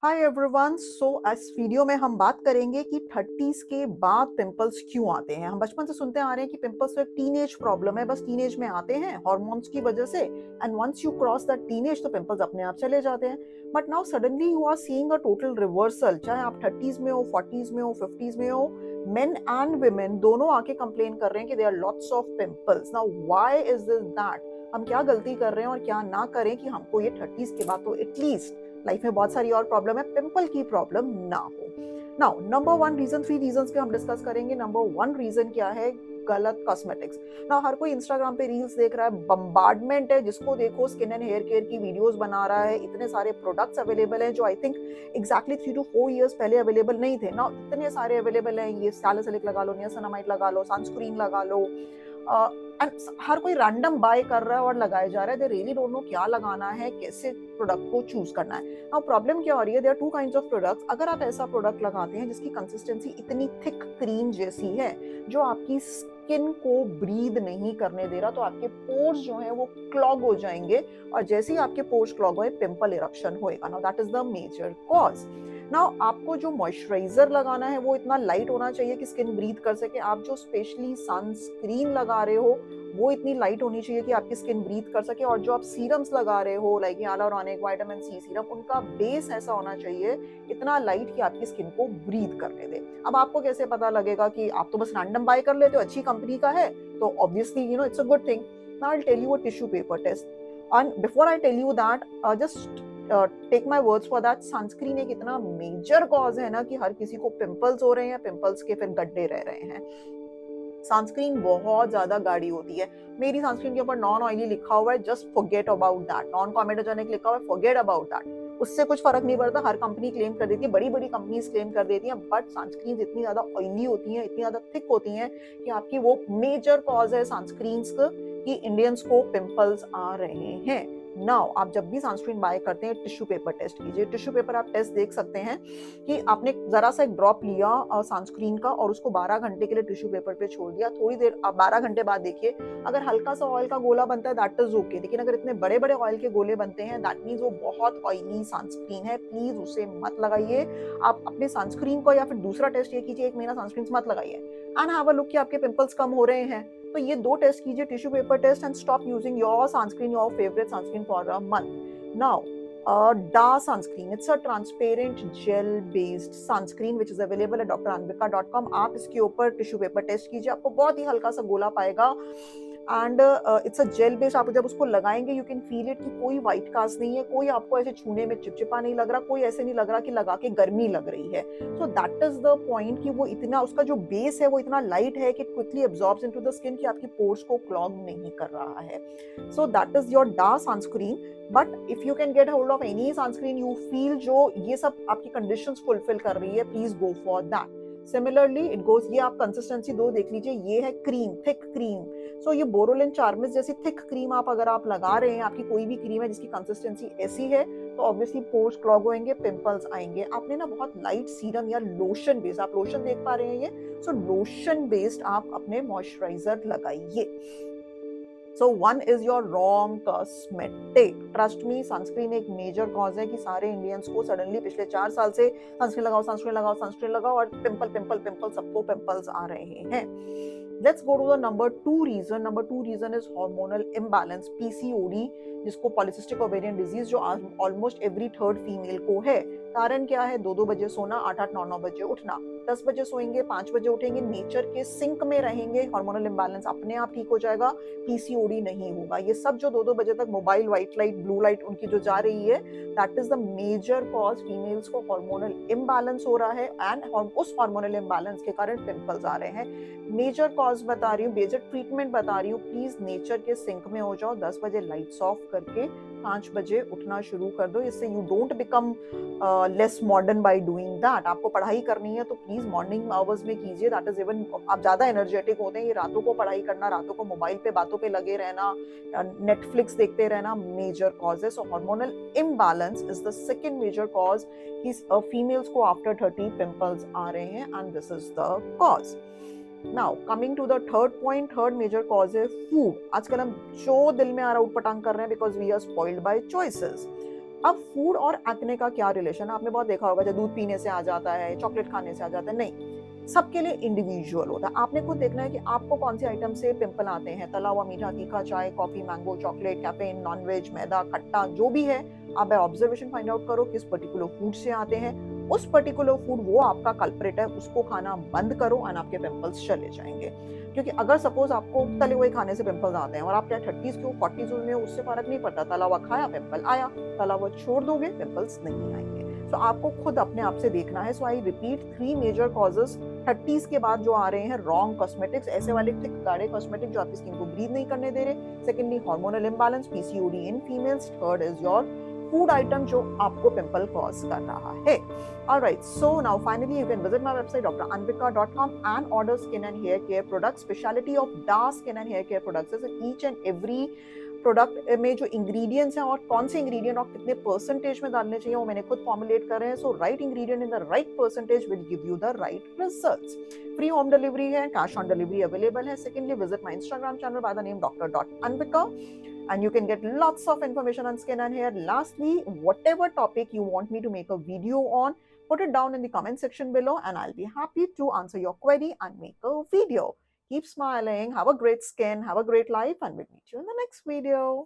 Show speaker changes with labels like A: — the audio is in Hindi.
A: Hi everyone. सो इस वीडियो में हम बात करेंगे कि 30s के बाद पिंपल्स क्यों आते हैं। हम बचपन से सुनते आ रहे हैं कि पिंपल्स तो एक टीनेज प्रॉब्लम है, बस टीनेज में आते हैं हार्मोन्स की वजह से, and once you cross the teenage तो पिंपल्स अपने आप चले जाते हैं। But now suddenly you are seeing a total reversal, चाहे आप 30s में हो, 40s में हो, 50s में हो, मेन एंड वुमेन दोनों आके कंप्लेन कर रहे हैं कि there are lots of pimples. Now why is this that? हम क्या गलती कर रहे हैं और क्या ना करें कि हमको ये 30s के बाद तो एटलीस्ट लाइफ में बहुत सारी और प्रॉब्लम है, पिंपल की प्रॉब्लम ना हो। Now number one reason, 3 reasons पे हम डिस्कस करेंगे। नंबर वन रीजन क्या है? गलत कॉस्मेटिक्स। ना हर कोई इंस्टाग्राम पे रील्स देख रहा है, बम्बार्डमेंट है, जिसको देखो स्किन एंड हेयर केयर की वीडियोस बना रहा है। इतने सारे प्रोडक्ट्स अवेलेबल हैं जो I think exactly 3 to 4 years पहले अवेलेबल नहीं थे ना। इतने सारे अवेलेबल हैं, ये सैलिसिलिक लगा लो, नियासिनामाइड लगा लो, सनस्क्रीन लगा लो, एंड हर कोई रैंडम बाय कर रहा है और लगाए जा रहा है। दे रियली डोंट नो क्या लगाना है, कैसे प्रोडक्ट को चूज करना है। नाउ प्रॉब्लम क्या हो रही है? There are 2 kinds of products. अगर आप ऐसा प्रोडक्ट लगाते हैं जिसकी कंसिस्टेंसी इतनी थिक क्रीम जैसी है जो आपकी स्किन को ब्रीद नहीं करने दे रहा, तो आपके पोर्स जो है वो क्लॉग हो जाएंगे, और जैसे ही आपके पोर्स क्लॉग होए पिंपल इरप्शन होएगा। Now that is the major cause. Now आपको जो मॉइस्चराइजर लगाना है वो इतना लाइट होना चाहिए कि स्किन ब्रीथ कर सके। आप जो स्पेशली सनस्क्रीन लगा रहे हो वो इतनी लाइट होनी चाहिए कि आपकी स्किन ब्रीथ कर सके। और जो आप सीरम्स लगा रहे हो like hyaluronic, vitamin C serum, उनका बेस ऐसा होना चाहिए इतना लाइट कि आपकी स्किन को ब्रीथ करने दे। अब आपको कैसे पता लगेगा? कि आप तो बस रैंडम बाय कर लेते हो, अच्छी कंपनी का है तो obviously you know it's a good thing. Now I will tell you a tissue paper test, and before I tell you that just take my words for that. Sunscreen एक इतना मेजर कॉज है ना कि हर किसी को पिंपल्स हो रहे हैं, पिंपल्स के फिर गड्ढे रह रहे हैं। सनस्क्रीन बहुत ज्यादा गाढ़ी होती है। मेरी सनस्क्रीन के ऊपर नॉन ऑयली लिखा हुआ है, just forget about that. Non comedogenic लिखा हुआ है, फॉरगेट अबाउट दैट। उससे कुछ फर्क नहीं पड़ता। हर कंपनी क्लेम कर देती है, बड़ी बड़ी कंपनीज क्लेम कर देती हैं, बट सनस्क्रीन इतनी ज्यादा ऑयली होती हैं, इतनी ज्यादा थिक होती हैं कि आपकी वो मेजर कॉज है सनस्क्रीन की इंडियंस को पिंपल्स आ रहे हैं। नाउ आप जब भी सनस्क्रीन बाय करते हैं टिश्यू पेपर टेस्ट कीजिए। टिश्यू पेपर आप टेस्ट देख सकते हैं कि आपने जरा सा एक ड्रॉप लिया सनस्क्रीन का और उसको 12 घंटे के लिए टिश्यू पेपर पे छोड़ दिया। थोड़ी देर आप 12 घंटे बाद देखिए, अगर हल्का सा ऑयल का गोला बनता है दैट इज ओके, लेकिन अगर इतने बड़े बड़े ऑयल के गोले बनते हैं दैट मीन्स वो बहुत ऑयली सनस्क्रीन है। प्लीज उसे मत लगाइए। आप अपने सनस्क्रीन को या फिर दूसरा टेस्ट ये कीजिए, 1 महीना सनस्क्रीन मत लगाइए एंड हैव अ लुक कि आपके पिंपल्स कम हो रहे हैं। तो ये 2 टेस्ट कीजिए, tissue paper test, and stop using your sunscreen, your favourite sunscreen for a month. Now DA sunscreen. It's a transparent gel-based sunscreen which is available at dranbika.com. आप इसके ऊपर टिश्यू पेपर टेस्ट कीजिए, आपको बहुत ही हल्का सा गोला पाएगा and it's a gel based. आप जब उसको लगाएंगे यू कैन फील इट कि कोई व्हाइट कास्ट नहीं है, कोई आपको ऐसे छूने में चिपचिपा नहीं लग रहा, कोई ऐसे नहीं लग रहा कि लगा के गर्मी लग रही है। So that is the point कि वो इतना, उसका जो बेस है वो इतना लाइट है कि quickly absorbs into the skin, कि आपकी पोर्स को क्लॉग नहीं कर रहा है। सो दैट इज योर डा sunscreen. But if you can get hold of any sunscreen you feel जो ये सब आपकी कंडीशंस फुलफिल कर रही है, please go for that. Similarly it goes, ये आप कंसिस्टेंसी 2 देख लीजिए, ये है क्रीम, थिक क्रीम। सो ये बोरोलिन चार्मिस जैसी थिक क्रीम आप अगर आप लगा रहे हैं, आपकी कोई भी क्रीम है जिसकी कंसिस्टेंसी ऐसी है, तो ऑब्वियसली पोर्स क्लॉग होंगे, पिंपल्स आएंगे। आपने ना बहुत लाइट सीरम या लोशन बेस्ड, आप लोशन देख पा रहे हैं ये, सो लोशन बेस्ड आप अपने मॉइस्चराइजर लगाइए। So one is your wrong cosmetic. Trust me, sunscreen एक मेजर कॉज है कि सारे इंडियंस को सडनली पिछले 4 साल से सनस्क्रीन लगाओ, सनस्क्रीन लगाओ, सनस्क्रीन लगाओ, और पिंपल पिंपल पिंपल, सबको पिंपल्स आ रहे हैं। Let's go to the number 2 reason. Number 2 reason is hormonal imbalance, PCOD, जिसको पॉलिसिस्टिक ओवेरियन डिजीज, जो ऑलमोस्ट एवरी थर्ड फीमेल को है। कारण क्या है? 2-2 बजे सोना, 8-8, 9-9 बजे उठना। 10 बजे सोएंगे, 5 बजे उठेंगे, नेचर के सिंक में रहेंगे, हार्मोनल इंबैलेंस अपने आप ठीक हो जाएगा, पीसीओडी नहीं होगा। ये सब जो 2-2 बजे तक mobile white light, blue light उनकी जो जा रही है, that is the major cause. Females को हार्मोनल इम्बैलेंस हो रहा है एंड उस हार्मोनल इम्बैलेंस के कारण पिंपल्स आ रहे हैं। मेजर कॉज बता रही हूँ, मेजर ट्रीटमेंट बता रही हूँ, प्लीज नेचर के सिंक में हो जाओ। 10 बजे लाइट्स ऑफ करके 5 बजे उठना शुरू कर दो। इससे you don't become less modern by doing that. आपको पढ़ाई करनी है तो प्लीज मॉर्निंग आवर्स में कीजिए, दैट इज इवन, आप ज्यादा एनर्जेटिक होते हैं। ये रातों को पढ़ाई करना, रातों को मोबाइल पे बातों पे लगे रहना, नेटफ्लिक्स देखते रहना, मेजर कॉज है। So hormonal imbalance is the second major cause कि फीमेल्स को आफ्टर 30 पिंपल्स आ रहे हैं, and this is the cause. Now coming to the third point, third major cause है food। आजकल हम जो दिल में आ रहा उठपटांग कर रहे हैं because we are spoiled by choices। अब फूड और एक्ने का क्या रिलेशन है? आपने बहुत देखा होगा, जब दूध पीने से आ जाता है, चॉकलेट खाने से आ जाता है, नहीं। सबके लिए इंडिविजुअल होता है। आपने खुद देखना है कि आपको कौन-सी आइटम से पिंपल आते हैं। तला हुआ, मीठा, तीखा, चाय, coffee, mango, chocolate, caffeine, non veg, मैदा, खट्टा, जो भी है, आप बाय ऑब्जर्वेशन फाइंड आउट करो किस पर्टिकुलर फूड से आते हैं। उस पर्टिकुलर फूड वो आपका कल्प्रिट है, उसको खाना बंद करो एंड आपके पिंपल्स चले जाएँगे। क्योंकि अगर सपोज़ आपको तले हुए खाने से पिंपल्स आते हैं और आप चाहे 30s के हो, 40s में हो, उससे फ़र्क नहीं पड़ता। तला हुआ खाया, पिंपल आया। तला हुआ छोड़ दोगे, पिंपल्स नहीं आएँगे। सो आपको खुद अपने आप से देखना है। So I repeat 3 major causes 30s के बाद जो आ रहे हैं, रॉन्ग कॉस्मेटिक्स, ऐसे वाले थिक गाढ़े कॉस्मेटिक जो आपकी स्किन को ब्रीथ नहीं करने दे रहे। Secondly, hormonal imbalance, PCOD in females. Third is your food item जो आपको पिंपल कॉज कर रहा है। Alright, so now finally you can visit my website dranvika.com and order skin and hair care products. Speciality of DAS skin and hair care products is that each and every product में जो इंग्रेडिएंट्स हैं और कौन से इंग्रेडिएंट और कितने परसेंटेज में डालने चाहिए वो मैंने खुद फॉर्मुलेट कर रहे हैं। So right ingredient in the right percentage will give you the right results. Free home delivery है, कैश ऑन डिलीवरी अवेलेबल है। Secondly, visit my Instagram channel by the name dr.anvika and you can get lots of information on skin and hair. Lastly, whatever topic you want me to make a video on, put it down in the comment section below and I'll be happy to answer your query and make a video. Keep smiling, have a great skin, have a great life, and we'll meet you in the next video.